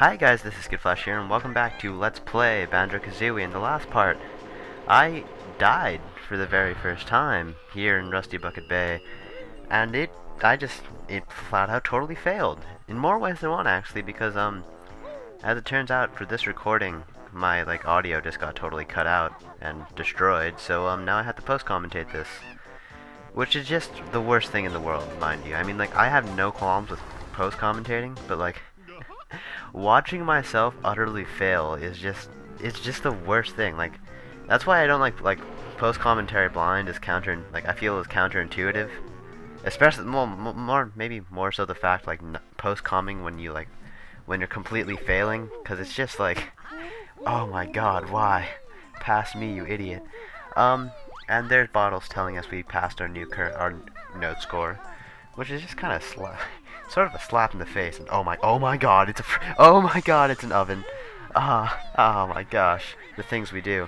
Hi guys, this is skittflash here, and welcome back to Let's Play Banjo Kazooie. In the last part, I died for the very first time here in Rusty Bucket Bay, and it flat out totally failed. In more ways than one, actually, because, as it turns out, for this recording, my, audio just got totally cut out and destroyed, so, now I have to post-commentate this. Which is just the worst thing in the world, mind you. I mean, I have no qualms with post-commentating, but, watching myself utterly fail is it's just the worst thing. That's why I don't like post commentary blind is I feel is counterintuitive, especially maybe more so the fact post commenting when when you're completely failing, because it's just oh my god, why pass me, you idiot. And there's bottles telling us we passed our note score, which is just kind of sort of a slap in the face. And oh my god, it's an oven. Oh my gosh, the things we do.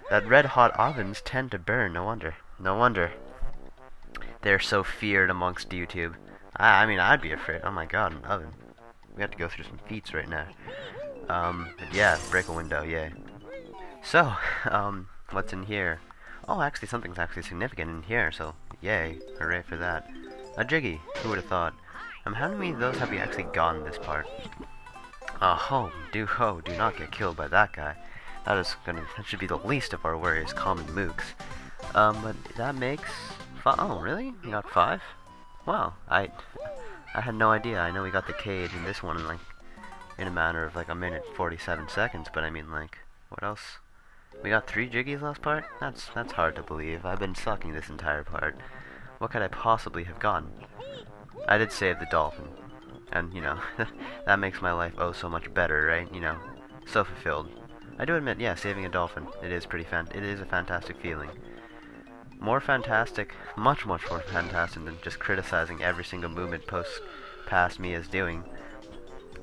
That red hot ovens tend to burn. No wonder. They're so feared amongst YouTube. I mean, I'd be afraid. Oh my god, an oven. We have to go through some feats right now. But yeah, break a window, yay. So, what's in here? Oh, actually, something's actually significant in here, so yay, hooray for that. A Jiggy, who would have thought? How many of those have we actually gotten this part? Do not get killed by that guy. That should be the least of our worries, common mooks. But that makes oh, really? You got 5? Wow, I had no idea. I know we got the cage in this one in a matter of a minute 47 seconds, but I mean what else? We got 3 Jiggies last part? That's hard to believe. I've been sucking this entire part. What could I possibly have gotten? I did save the dolphin, and, that makes my life oh so much better, right? So fulfilled. I do admit, yeah, saving a dolphin, it is a fantastic feeling. More fantastic, much more fantastic than just criticizing every single movement past me is doing.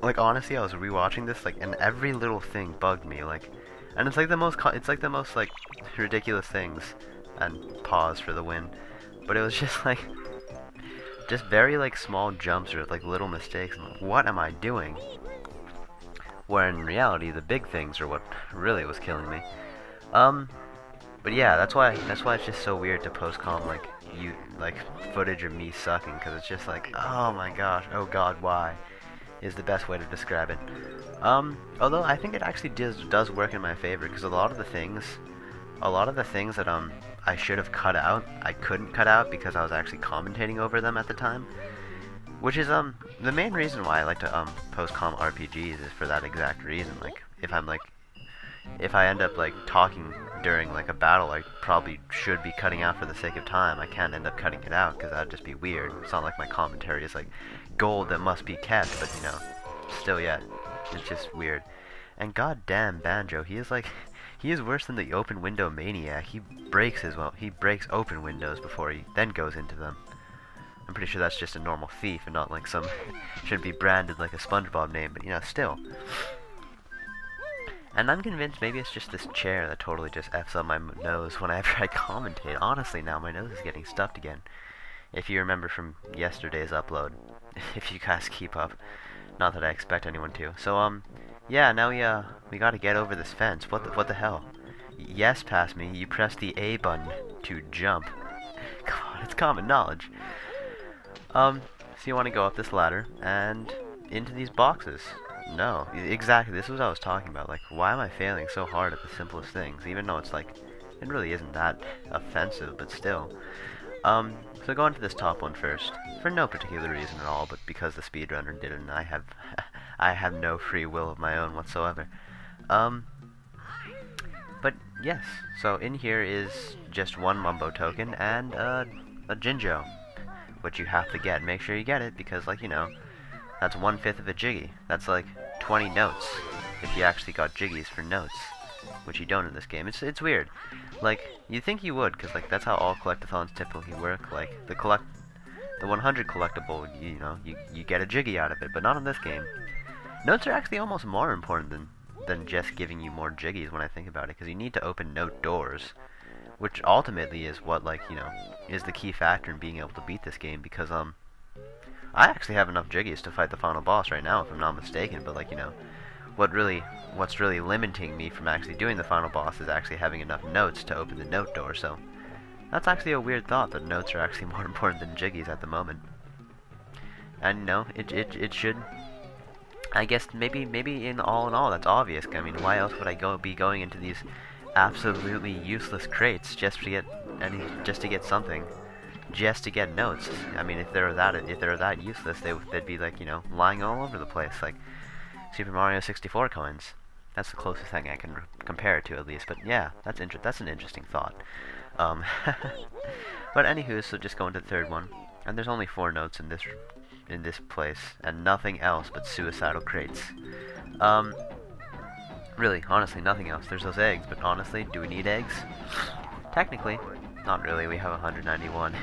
Honestly, I was rewatching this, and every little thing bugged me, and it's the most ridiculous things, and pause for the win, but it was just very small jumps or little mistakes, and what am I doing? Where in reality the big things are what really was killing me. But yeah, that's why it's just so weird to post-com footage of me sucking, because it's just oh my gosh, oh god, why is the best way to describe it. Although I think it actually does work in my favor, because a lot of the things that I should have cut out, I couldn't cut out because I was actually commentating over them at the time. Which is the main reason why I like to post-com RPGs is for that exact reason. If I end up talking during a battle I probably should be cutting out for the sake of time, I can't end up cutting it out because that'd just be weird. It's not like my commentary is gold that must be kept, but still yet, it's just weird. And goddamn Banjo, he is worse than the open window maniac. He breaks open windows before he then goes into them. I'm pretty sure that's just a normal thief and not some should be branded like a SpongeBob name, but still. And I'm convinced maybe it's just this chair that totally just F's up my nose whenever I commentate. Honestly, now my nose is getting stuffed again. If you remember from yesterday's upload, if you guys keep up. Not that I expect anyone to. So, yeah, now we gotta get over this fence. What the hell? Yes, pass me. You press the A button to jump. Come on, it's common knowledge. So you want to go up this ladder and into these boxes. No, exactly. This is what I was talking about. Why am I failing so hard at the simplest things? Even though it's it really isn't that offensive, but still. So go into this top one first, for no particular reason at all, but because the speedrunner did it, and I have no free will of my own whatsoever. But yes, so in here is just one Mumbo token and a Jinjo, which you have to get. Make sure you get it, because that's 1/5 of a Jiggy. That's 20 notes, if you actually got Jiggies for notes, which you don't in this game. It's weird. You'd think you would, because that's how all collectathons typically work. The 100 collectible, you get a Jiggy out of it, but not in this game. Notes are actually almost more important than just giving you more Jiggies when I think about it, because you need to open note doors, which ultimately is what is the key factor in being able to beat this game, because I actually have enough Jiggies to fight the final boss right now, if I'm not mistaken, but, like, you know, what's really limiting me from actually doing the final boss is actually having enough notes to open the note door, so that's actually a weird thought, that notes are actually more important than Jiggies at the moment. And, you know, it should... I guess maybe in all that's obvious. I mean, why else would I be going into these absolutely useless crates just to get something, just to get notes? I mean, if they're that useless, they'd be, like, you know, lying all over the place, like Super Mario 64 coins. That's the closest thing I can compare it to, at least. But yeah, that's an interesting thought. But anywho, so just go into the third one, and there's only 4 notes in this place, and nothing else but suicidal crates. Really, honestly, nothing else. There's those eggs, but honestly, do we need eggs? Technically, not really. We have 191.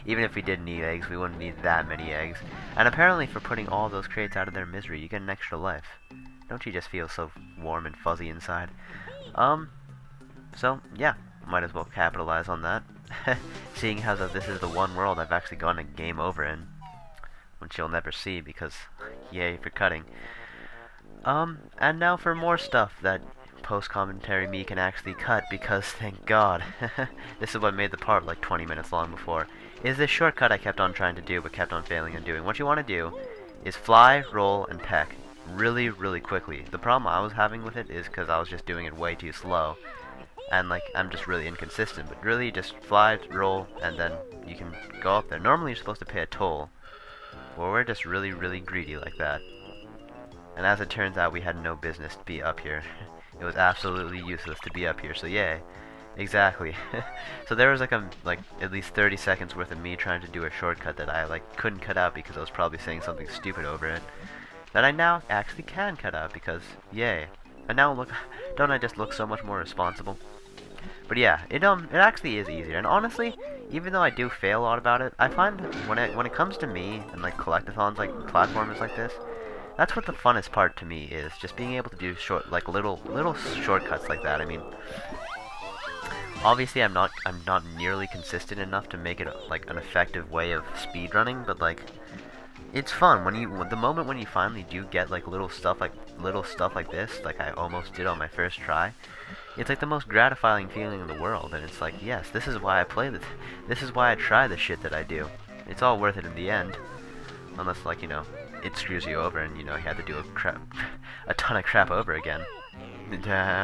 Even if we did need eggs, we wouldn't need that many eggs. And apparently, for putting all those crates out of their misery, you get an extra life. Don't you just feel so warm and fuzzy inside? So, yeah, might as well capitalize on that. Seeing how this is the one world I've actually gone a game over in, which you'll never see because, yay for cutting. And now for more stuff that post-commentary me can actually cut, because thank God, this is what made the part like 20 minutes long before, is this shortcut I kept on trying to do but kept on failing on doing. What you want to do is fly, roll, and peck really, really quickly. The problem I was having with it is because I was just doing it way too slow, and like I'm just really inconsistent, but really just fly, roll, and then you can go up there. Normally you're supposed to pay a toll, but we're just really, really greedy like that. And as it turns out, we had no business to be up here. It was absolutely useless to be up here, so yay. Exactly. So there was like at least 30 seconds worth of me trying to do a shortcut that I like couldn't cut out because I was probably saying something stupid over it, that I now actually can cut out because yay. And now look, don't I just look so much more responsible? But yeah, it actually is easier. And honestly, even though I do fail a lot about it, I find when it comes to me and like collectathons, like platformers like this, that's what the funnest part to me is, just being able to do little shortcuts like that. I mean, obviously I'm not nearly consistent enough to make it like an effective way of speedrunning, but like it's fun the moment when you finally do get like little stuff like this, like I almost did on my first try. It's like the most gratifying feeling in the world, and it's like, yes, this is why I play this. This is why I try the shit that I do. It's all worth it in the end, unless, like, you know, it screws you over and, you know, you have to do a ton of crap over again.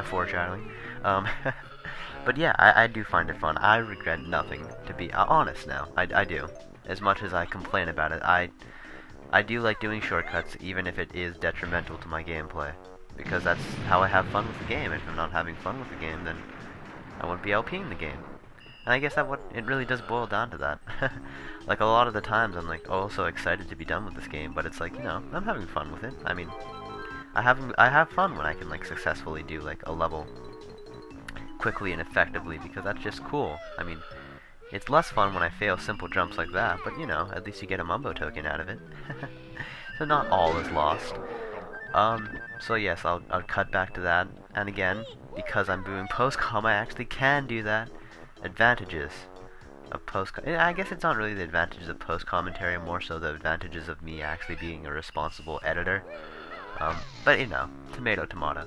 Foreshadowing. But yeah, I do find it fun. I regret nothing, to be honest now. I do. As much as I complain about it, I do like doing shortcuts, even if it is detrimental to my gameplay. Because that's how I have fun with the game. If I'm not having fun with the game, then I wouldn't be LPing the game. And I guess it really does boil down to that. Like, a lot of the times I'm like, oh, so excited to be done with this game, but it's like, you know, I'm having fun with it. I mean, I have fun when I can, like, successfully do, like, a level quickly and effectively, because that's just cool. I mean, it's less fun when I fail simple jumps like that, but, you know, at least you get a Mumbo token out of it. So not all is lost. So yes, I'll cut back to that, and again, because I'm doing post-com, I actually can do that. Advantages of I guess it's not really the advantages of post-commentary, more so the advantages of me actually being a responsible editor. But you know, tomato, tomato.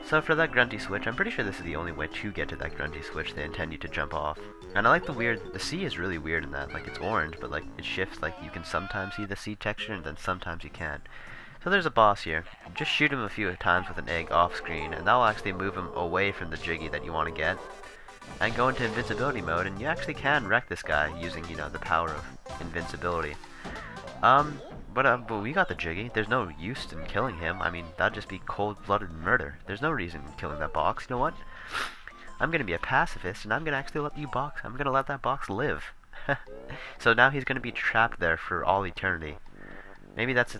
So for that grunty switch, I'm pretty sure this is the only way to get to that grunty switch. They intend you to jump off. And I like the sea is really weird in that, like it's orange, but like it shifts, like you can sometimes see the sea texture and then sometimes you can't. So there's a boss here. Just shoot him a few times with an egg off screen, and that'll actually move him away from the Jiggy that you want to get. And go into invincibility mode, and you actually can wreck this guy using, you know, the power of invincibility. But we got the Jiggy. There's no use in killing him. I mean, that'd just be cold-blooded murder. There's no reason in killing that box. You know what? I'm gonna be a pacifist, and I'm gonna actually I'm gonna let that box live. So now he's gonna be trapped there for all eternity. Maybe that's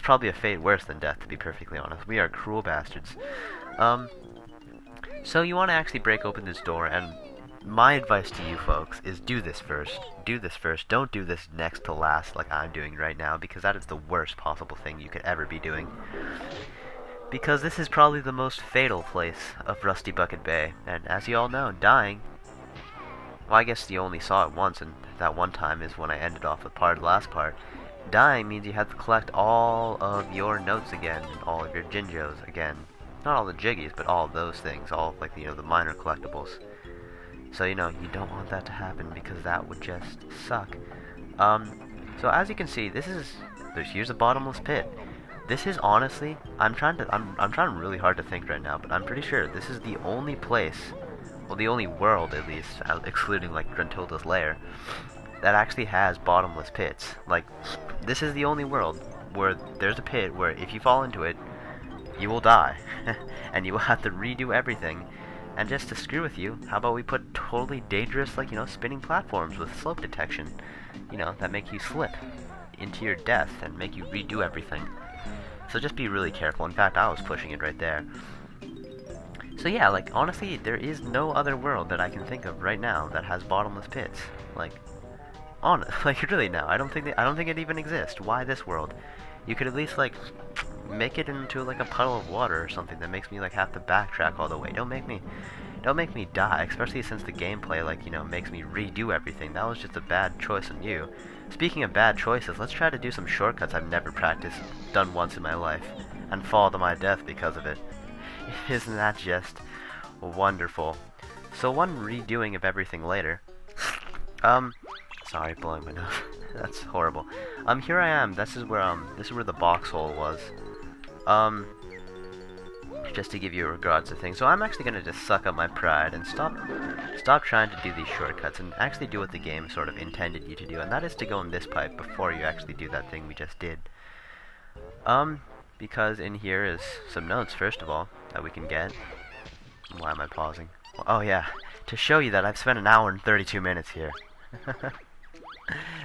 probably a fate worse than death, to be perfectly honest. We are cruel bastards. So you want to actually break open this door, and my advice to you folks is do this first. Do this first. Don't do this next to last like I'm doing right now, because that is the worst possible thing you could ever be doing. Because this is probably the most fatal place of Rusty Bucket Bay, and as you all know, dying Well, I guess you only saw it once, and that one time is when I ended off with the last part. Dying means you have to collect all of your notes again, and all of your Jinjos again. Not all the Jiggies, but all of those things, all of, like, the minor collectibles. So, you don't want that to happen, because that would just suck. So as you can see, here's a bottomless pit. This is honestly, I'm trying really hard to think right now, but I'm pretty sure this is the only place, well, the only world at least, excluding like Gruntilda's lair, that actually has bottomless pits. Like, this is the only world where there's a pit where if you fall into it, you will die, and you will have to redo everything. And just to screw with you, how about we put totally dangerous, like, spinning platforms with slope detection, that make you slip into your death and make you redo everything. So just be really careful. In fact, I was pushing it right there. So yeah, like, honestly, there is no other world that I can think of right now that has bottomless pits. Like, really now, I don't think it even exists. Why this world? You could at least, like, make it into like a puddle of water or something that makes me like have to backtrack all the way. Don't make me die, especially since the gameplay, like, makes me redo everything. That was just a bad choice on you. Speaking of bad choices, let's try to do some shortcuts I've never practiced, done once in my life, and fall to my death because of it. Isn't that just wonderful? So one redoing of everything later. Sorry, blowing my nose. That's horrible. Here I am. This is where the box hole was. Just to give you regards to things. So I'm actually gonna just suck up my pride and stop trying to do these shortcuts and actually do what the game sort of intended you to do, and that is to go in this pipe before you actually do that thing we just did. Because in here is some notes, first of all, that we can get. Why am I pausing? Oh yeah, to show you that I've spent an hour and 32 minutes here.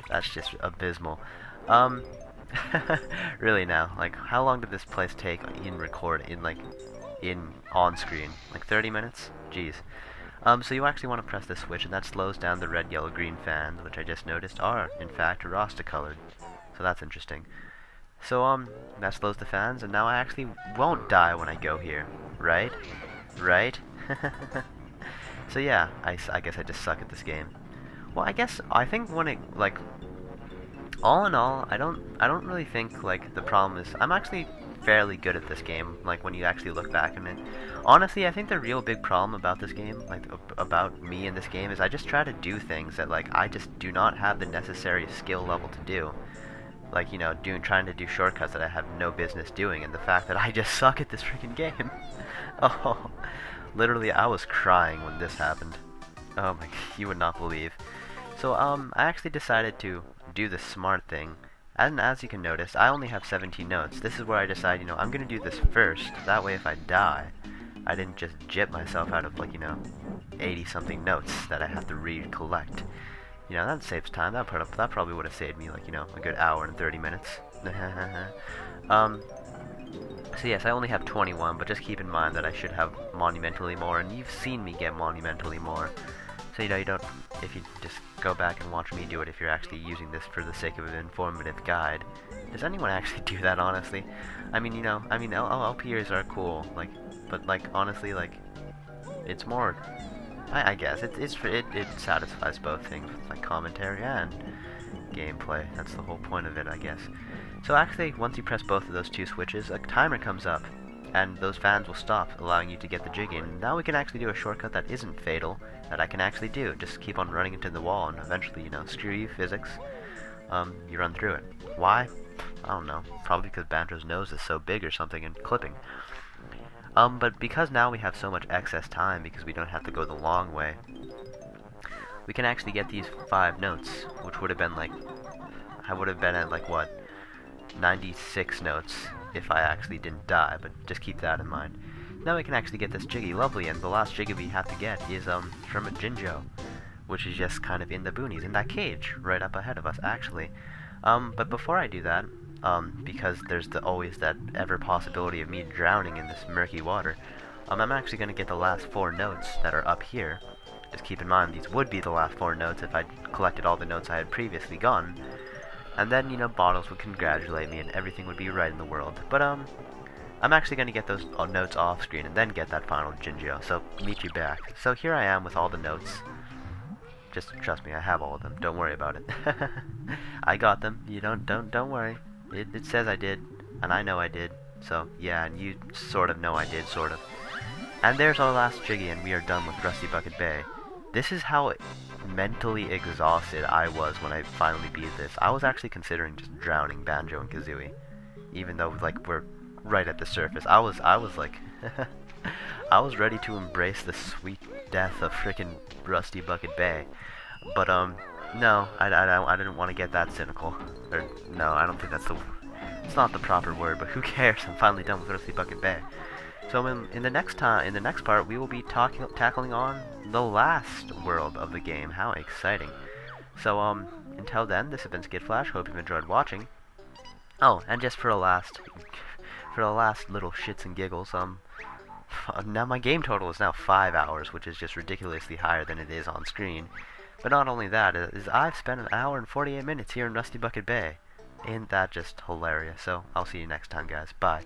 That's just abysmal. Really now, like, how long did this place take in on screen? Like 30 minutes? Jeez. So you actually want to press this switch, and that slows down the red, yellow, green fans, which I just noticed are, in fact, Rasta colored. So that's interesting. So, that slows the fans, and now I actually won't die when I go here. Right? Right? So yeah, I guess I just suck at this game. Well, I think when it, like, all in all, I don't really think, like, the problem is, I'm actually fairly good at this game, like, when you actually look back on it. Honestly, I think the real big problem about this game, like, about me in this game, is I just try to do things that, like, I just do not have the necessary skill level to do. Like, trying to do shortcuts that I have no business doing, and the fact that I just suck at this freaking game. Oh, literally, I was crying when this happened. Oh my, you would not believe. So, I actually decided to do the smart thing, and as you can notice, I only have 17 notes. This is where I decide, I'm gonna do this first, that way if I die, I didn't just jip myself out of, like, 80-something notes that I have to recollect. That saves time. That probably would have saved me, like, a good hour and 30 minutes. So yes, I only have 21, but just keep in mind that I should have monumentally more, and you've seen me get monumentally more. So, you don't, if you just go back and watch me do it, if you're actually using this for the sake of an informative guide. Does anyone actually do that, honestly? I mean, LPers are cool, like, but, like, honestly, like, it's more, I guess, it satisfies both things, like commentary and gameplay. That's the whole point of it, I guess. So actually, once you press both of those two switches, a timer comes up, and those fans will stop, allowing you to get the jig in. Now we can actually do a shortcut that isn't fatal, that I can actually do. Just keep on running into the wall, and eventually, screw you, physics, you run through it. Why? I don't know. Probably because Banjo's nose is so big or something and clipping. But because now we have so much excess time, because we don't have to go the long way, we can actually get these 5 notes, which would have been like, I would have been at, like, what, 96 notes if I actually didn't die, but just keep that in mind. Now we can actually get this Jiggy lovely, and the last Jiggy we have to get is from a Jinjo, which is just kind of in the boonies, in that cage, right up ahead of us, actually. But before I do that, because there's always that ever possibility of me drowning in this murky water, I'm actually going to get the last 4 notes that are up here. Just keep in mind, these would be the last 4 notes if I collected all the notes I had previously gotten. And then, Bottles would congratulate me and everything would be right in the world. But, I'm actually going to get those notes off screen and then get that final Jinjo, so meet you back. So here I am with all the notes. Just trust me, I have all of them. Don't worry about it. I got them. You don't worry. It says I did, and I know I did. So yeah, and you sort of know I did, sort of. And there's our last Jiggy, and we are done with Rusty Bucket Bay. This is how mentally exhausted I was when I finally beat this. I was actually considering just drowning Banjo and Kazooie, even though like we're right at the surface. I was like, I was ready to embrace the sweet death of frickin' Rusty Bucket Bay. But no, I didn't want to get that cynical. Or no, I don't think that's it's not the proper word. But who cares? I'm finally done with Rusty Bucket Bay. So in the next part, we will be tackling on the last world of the game. How exciting! So until then, this has been skittflash. Hope you've enjoyed watching. Oh, and just for the last little shits and giggles, now my game total is now 5 hours, which is just ridiculously higher than it is on screen. But not only that, is I've spent an hour and 48 minutes here in Rusty Bucket Bay. Ain't that just hilarious? So I'll see you next time, guys. Bye.